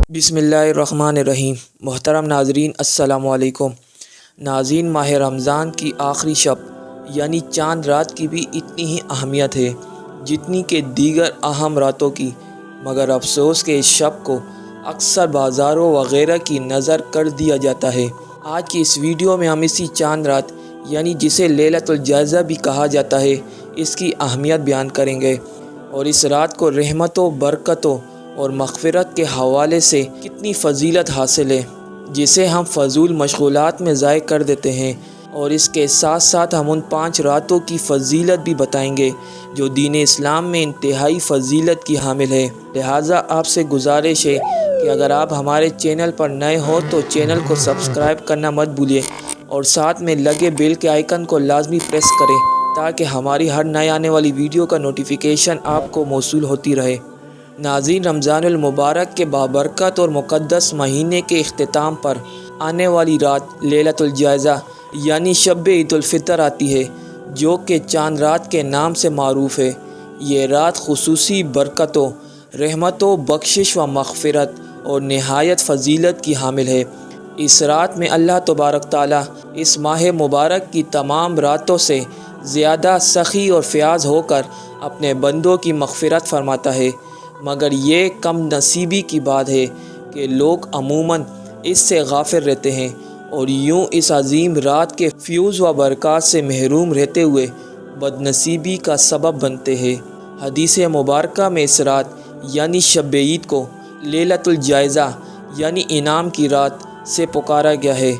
بسم اللہ الرحمن الرحیم۔ محترم ناظرین السلام علیکم۔ ناظرین، ماہ رمضان کی آخری شب یعنی چاند رات کی بھی اتنی ہی اہمیت ہے جتنی کہ دیگر اہم راتوں کی، مگر افسوس کہ اس شب کو اکثر بازاروں وغیرہ کی نظر کر دیا جاتا ہے۔ آج کی اس ویڈیو میں ہم اسی چاند رات یعنی جسے لیلۃ الجائزہ بھی کہا جاتا ہے اس کی اہمیت بیان کریں گے اور اس رات کو رحمتوں، برکتوں اور مغفرت کے حوالے سے کتنی فضیلت حاصل ہے جسے ہم فضول مشغولات میں ضائع کر دیتے ہیں، اور اس کے ساتھ ساتھ ہم ان 5 راتوں کی فضیلت بھی بتائیں گے جو دین اسلام میں انتہائی فضیلت کی حامل ہے۔ لہٰذا آپ سے گزارش ہے کہ اگر آپ ہمارے چینل پر نئے ہو تو چینل کو سبسکرائب کرنا مت بھولیے اور ساتھ میں لگے بیل کے آئیکن کو لازمی پریس کریں تاکہ ہماری ہر نئے آنے والی ویڈیو کا نوٹیفیکیشن آپ کو موصول ہوتی رہے۔ ناظرین، رمضان المبارک کے بابرکت اور مقدس مہینے کے اختتام پر آنے والی رات لیلۃ الجائزہ یعنی شب عید الفطر آتی ہے، جو کہ چاند رات کے نام سے معروف ہے۔ یہ رات خصوصی برکتوں، رحمتوں، بخشش و مغفرت اور نہایت فضیلت کی حامل ہے۔ اس رات میں اللہ تبارک تعالیٰ اس ماہ مبارک کی تمام راتوں سے زیادہ سخی اور فیاض ہو کر اپنے بندوں کی مغفرت فرماتا ہے، مگر یہ کم نصیبی کی بات ہے کہ لوگ عموماً اس سے غافل رہتے ہیں اور یوں اس عظیم رات کے فیوز و برکات سے محروم رہتے ہوئے بد نصیبی کا سبب بنتے ہیں۔ حدیث مبارکہ میں اس رات یعنی شب عید کو لیلۃ الجائزہ یعنی انعام کی رات سے پکارا گیا ہے،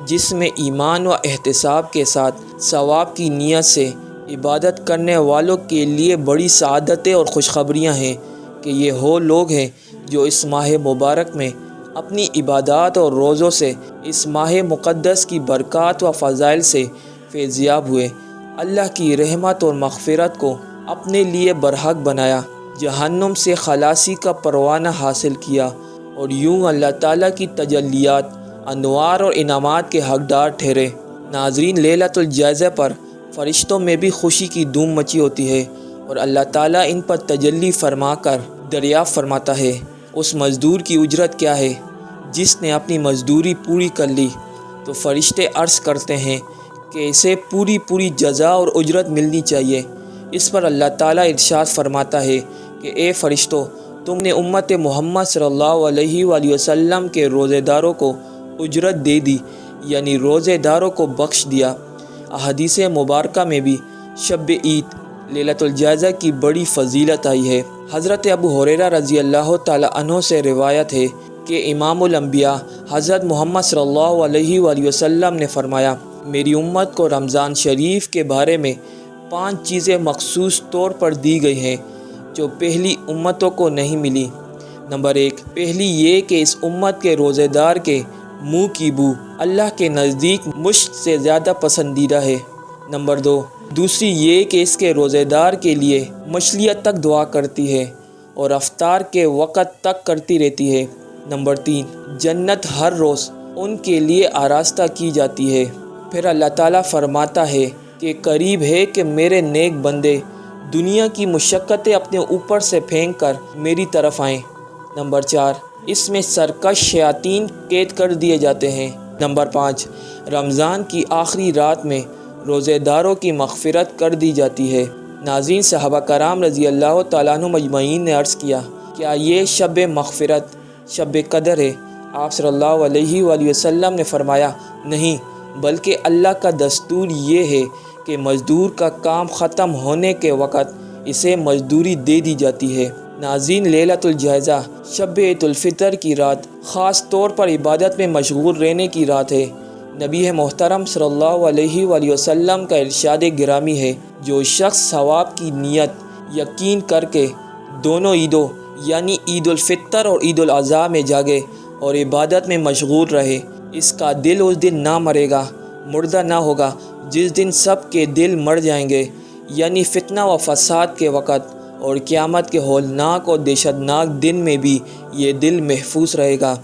جس میں ایمان و احتساب کے ساتھ ثواب کی نیت سے عبادت کرنے والوں کے لیے بڑی سعادتیں اور خوشخبریاں ہیں کہ یہ وہ لوگ ہیں جو اس ماہ مبارک میں اپنی عبادات اور روزوں سے اس ماہ مقدس کی برکات و فضائل سے فیض یاب ہوئے، اللہ کی رحمت اور مغفرت کو اپنے لیے برحق بنایا، جہنم سے خلاصی کا پروانہ حاصل کیا اور یوں اللہ تعالیٰ کی تجلیات، انوار اور انعامات کے حقدار ٹھہرے۔ ناظرین، لیلۃ الجائزہ پر فرشتوں میں بھی خوشی کی دھوم مچی ہوتی ہے اور اللہ تعالیٰ ان پر تجلی فرما کر دریافت فرماتا ہے، اس مزدور کی اجرت کیا ہے جس نے اپنی مزدوری پوری کر لی؟ تو فرشتے عرض کرتے ہیں کہ اسے پوری جزا اور اجرت ملنی چاہیے۔ اس پر اللہ تعالیٰ ارشاد فرماتا ہے کہ اے فرشتوں، تم نے امت محمد صلی اللہ علیہ وآلہ وسلم کے روزے داروں کو اجرت دے دی، یعنی روزے داروں کو بخش دیا۔ احادیث مبارکہ میں بھی شب عید لیلۃ الجائزہ کی بڑی فضیلت آئی ہے۔ حضرت ابو ہریرہ رضی اللہ تعالیٰ عنہ سے روایت ہے کہ امام الانبیاء حضرت محمد صلی اللہ علیہ وآلہ وسلم نے فرمایا، میری امت کو رمضان شریف کے بارے میں 5 چیزیں مخصوص طور پر دی گئی ہیں جو پہلی امتوں کو نہیں ملی۔ نمبر 1، پہلی یہ کہ اس امت کے روزے دار کے منہ کی بو اللہ کے نزدیک مشک سے زیادہ پسندیدہ ہے۔ نمبر 2، دوسری یہ کہ اس کے روزے دار کے لیے مچھلیاں تک دعا کرتی ہے اور افطار کے وقت تک کرتی رہتی ہے۔ نمبر 3، جنت ہر روز ان کے لیے آراستہ کی جاتی ہے۔ پھر اللہ تعالیٰ فرماتا ہے کہ قریب ہے کہ میرے نیک بندے دنیا کی مشقتیں اپنے اوپر سے پھینک کر میری طرف آئیں۔ نمبر 4، اس میں سرکش شیاطین قید کر دیے جاتے ہیں۔ نمبر 5، رمضان کی آخری رات میں روزے داروں کی مغفرت کر دی جاتی ہے۔ ناظرین، صحابہ کرام رضی اللہ تعالیٰ عنہ مجمعین نے عرض کیا، کیا یہ شب مغفرت شب قدر ہے؟ آپ صلی اللہ علیہ وآلہ وسلم نے فرمایا، نہیں، بلکہ اللہ کا دستور یہ ہے کہ مزدور کا کام ختم ہونے کے وقت اسے مزدوری دے دی جاتی ہے۔ ناظرین، لیلۃ الجائزہ شب عید الفطر کی رات خاص طور پر عبادت میں مشغول رہنے کی رات ہے۔ نبی محترم صلی اللہ علیہ وآلہ وسلم کا ارشاد گرامی ہے، جو شخص ثواب کی نیت یقین کر کے دونوں عیدوں یعنی عید الفطر اور عید الاضحیٰ میں جاگے اور عبادت میں مشغول رہے، اس کا دل اس دن نہ مرے گا، مردہ نہ ہوگا جس دن سب کے دل مر جائیں گے، یعنی فتنہ و فساد کے وقت، اور قیامت کے ہولناک اور دہشت ناک دن میں بھی یہ دل محفوظ رہے گا۔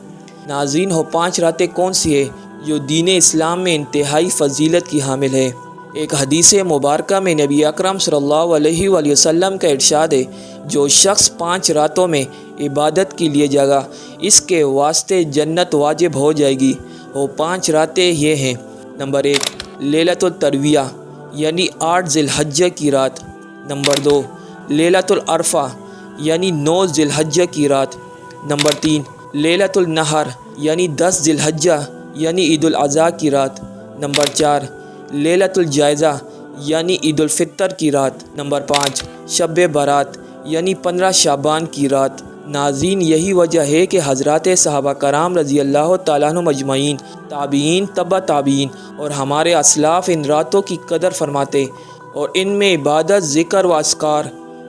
ناظرین، وہ 5 راتیں کون سی ہیں جو دین اسلام میں انتہائی فضیلت کی حامل ہے؟ ایک حدیث مبارکہ میں نبی اکرم صلی اللہ علیہ وآلہ وسلم کا ارشاد ہے، جو شخص 5 راتوں میں عبادت کے لیے جگہ، اس کے واسطے جنت واجب ہو جائے گی۔ وہ 5 راتیں یہ ہیں: نمبر 1 لیلۃ الترویہ یعنی 8 ذی الحجہ کی رات۔ نمبر 2 لیلۃ العرفہ یعنی 9 ذی الحجہ کی رات۔ نمبر 3 لیلۃ النحر یعنی 10 ذی الحجہ یعنی عید الاضحیٰ کی رات۔ نمبر 4 لیلۃ الجائزہ یعنی عید الفطر کی رات۔ نمبر 5 شب برات یعنی 15 شعبان کی رات۔ ناظرین، یہی وجہ ہے کہ حضرات صحابہ کرام رضی اللہ تعالیٰ عنہم اجمعین، تابعین، تبع تابعین اور ہمارے اسلاف ان راتوں کی قدر فرماتے اور ان میں عبادت، ذکر و اذکار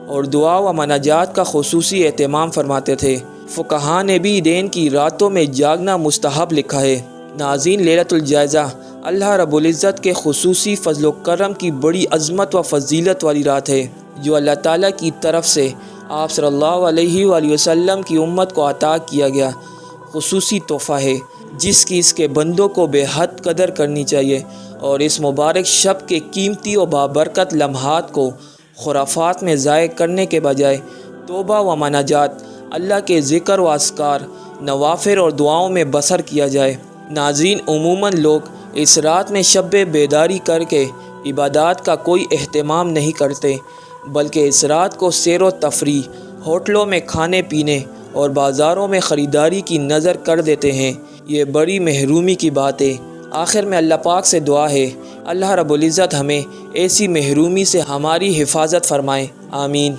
اور دعا و مناجات کا خصوصی اہتمام فرماتے تھے۔ فقہا نے بھی عیدین کی راتوں میں جاگنا مستحب لکھا ہے۔ ناظرین، لیلۃ الجائزہ اللہ رب العزت کے خصوصی فضل و کرم کی بڑی عظمت و فضیلت والی رات ہے، جو اللہ تعالیٰ کی طرف سے آپ صلی اللہ علیہ وآلہ وسلم کی امت کو عطا کیا گیا خصوصی تحفہ ہے، جس کی اس کے بندوں کو بے حد قدر کرنی چاہیے اور اس مبارک شب کے قیمتی و بابرکت لمحات کو خرافات میں ضائع کرنے کے بجائے توبہ و مناجات، اللہ کے ذکر و اذکار، نوافل اور دعاؤں میں بسر کیا جائے۔ ناظرین، عموماً لوگ اس رات میں شب بیداری کر کے عبادات کا کوئی اہتمام نہیں کرتے، بلکہ اس رات کو سیر و تفریح، ہوٹلوں میں کھانے پینے اور بازاروں میں خریداری کی نظر کر دیتے ہیں۔ یہ بڑی محرومی کی بات ہے۔ آخر میں اللہ پاک سے دعا ہے اللہ رب العزت ہمیں ایسی محرومی سے ہماری حفاظت فرمائے، آمین۔